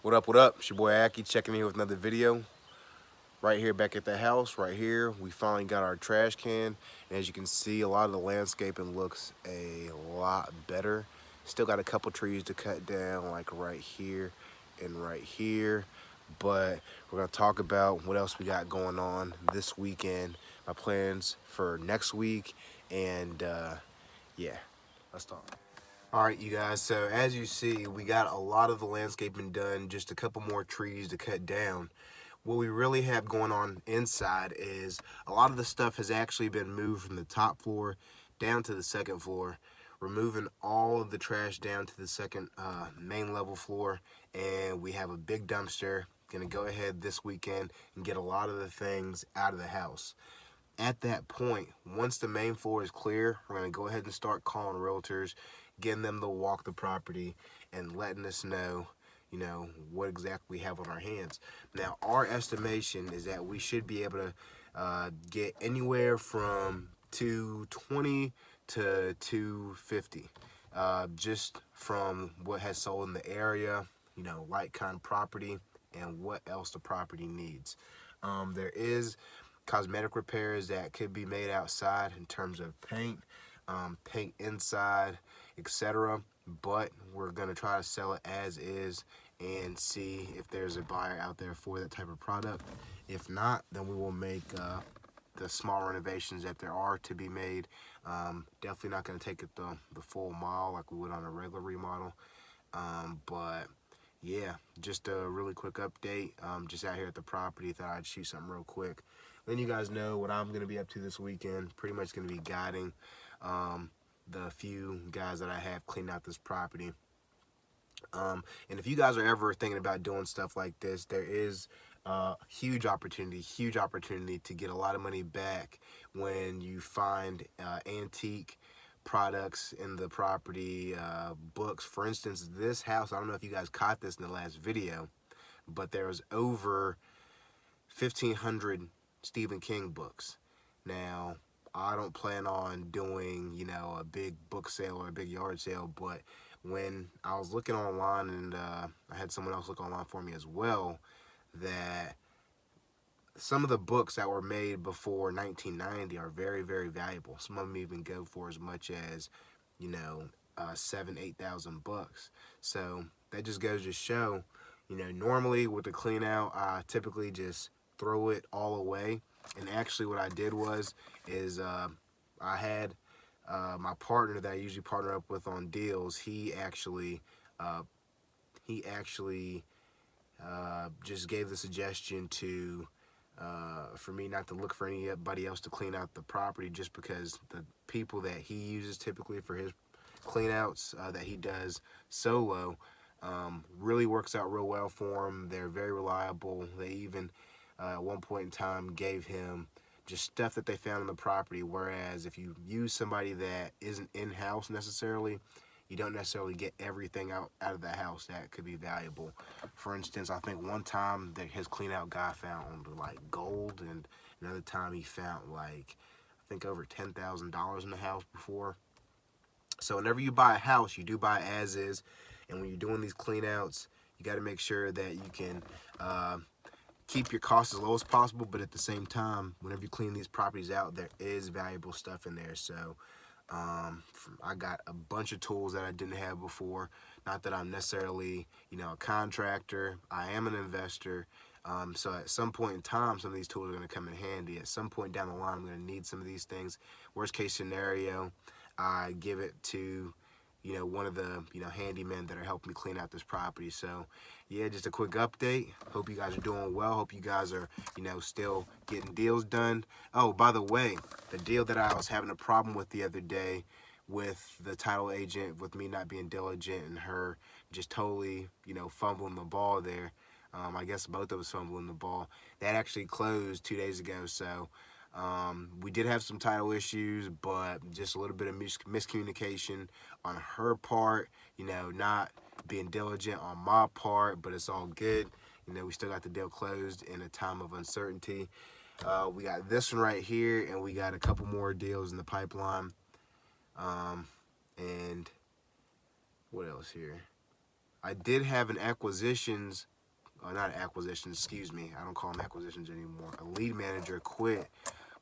What up, what up? It's your boy Akie checking in with another video. Right here back at the house, right here, we finally got our trash can. And as you can see, a lot of the landscaping looks a lot better. Still got a couple trees to cut down, like right here and right here. But we're gonna talk about what else we got going on this weekend, my plans for next week, and yeah, let's talk. All right, you guys, so as you see, we got a lot of the landscaping done, just a couple more trees to cut down. What we really have going on inside is a lot of the stuff has actually been moved from the top floor down to the second floor. We're moving all of the trash down to the second main level floor, and we have a big dumpster. Gonna go ahead this weekend and get a lot of the things out of the house. At that point, once the main floor is clear, we're going to go ahead and start calling realtors, getting them to walk the property and letting us know, what exactly we have on our hands. Now, our estimation is that we should be able to get anywhere from 220 to 250, just from what has sold in the area, like kind of property and what else the property needs. There is cosmetic repairs that could be made outside in terms of paint, paint inside, etc. But we're going to try to sell it as is and see if there's a buyer out there for that type of product. If not, then we will make the small renovations that there are to be made. Definitely not going to take it the full mile like we would on a regular remodel. But yeah, just a really quick update. Just out here at the property, thought I'd shoot something real quick. Then you guys know what I'm going to be up to this weekend. Pretty much going to be guiding the few guys that I have clean out this property. And if you guys are ever thinking about doing stuff like this, there is huge opportunity to get a lot of money back when you find antique products in the property, books. For instance, this house, I don't know if you guys caught this in the last video, but there was over 1,500 Stephen King books. Now, I don't plan on doing, a big book sale or a big yard sale, but when I was looking online, and I had someone else look online for me as well, that some of the books that were made before 1990 are very, very valuable. Some of them even go for as much as, $7,000-8,000 So that just goes to show, normally with the clean out, I typically just throw it all away. And actually what I did is I had my partner that I usually partner up with on deals. He actually just gave the suggestion to for me not to look for anybody else to clean out the property, just because the people that he uses typically for his clean outs that he does solo really works out real well for him. They're very reliable. They even at one point in time gave him just stuff that they found on the property, whereas if you use somebody that isn't in-house necessarily, you don't necessarily get everything out of the house that could be valuable. For instance, I think one time that his clean out guy found like gold, and another time he found like, I think over $10,000 in the house before. So whenever you buy a house, you do buy as is, and when you're doing these clean outs, you got to make sure that you can keep your costs as low as possible, but at the same time, whenever you clean these properties out, there is valuable stuff in there. So I got a bunch of tools that I didn't have before. Not that I'm necessarily, a contractor. I am an investor. So at some point in time, some of these tools are going to come in handy. At some point down the line, I'm going to need some of these things. Worst case scenario, I give it to one of the handymen that are helping me clean out this property. So yeah, just a quick update. Hope you guys are doing well. Hope you guys are still getting deals done. Oh, by the way, the deal that I was having a problem with the other day with the title agent, with me not being diligent and her just totally fumbling the ball there, I guess both of us fumbling the ball, that actually closed 2 days ago. So we did have some title issues, but just a little bit of miscommunication on her part, not being diligent on my part, but it's all good. We still got the deal closed in a time of uncertainty. We got this one right here, and we got a couple more deals in the pipeline. And what else here? I did have an acquisitions not acquisitions, excuse me. I don't call them acquisitions anymore. A lead manager quit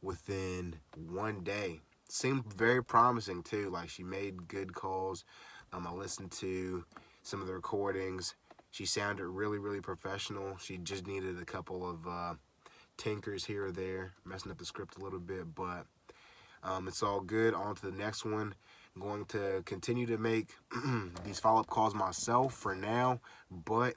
within 1 day. Seemed very promising too. Like, she made good calls. I listened to some of the recordings. She sounded really, really professional. She just needed a couple of tinkers here or there, messing up the script a little bit, but it's all good. On to the next one. I'm going to continue to make these follow-up calls myself for now, but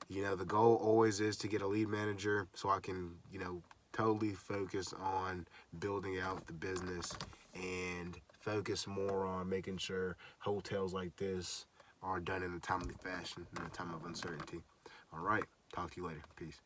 you know, the goal always is to get a lead manager so I can, you know, totally focus on building out the business and focus more on making sure hotels like this are done in a timely fashion in a time of uncertainty. All right, talk to you later. Peace.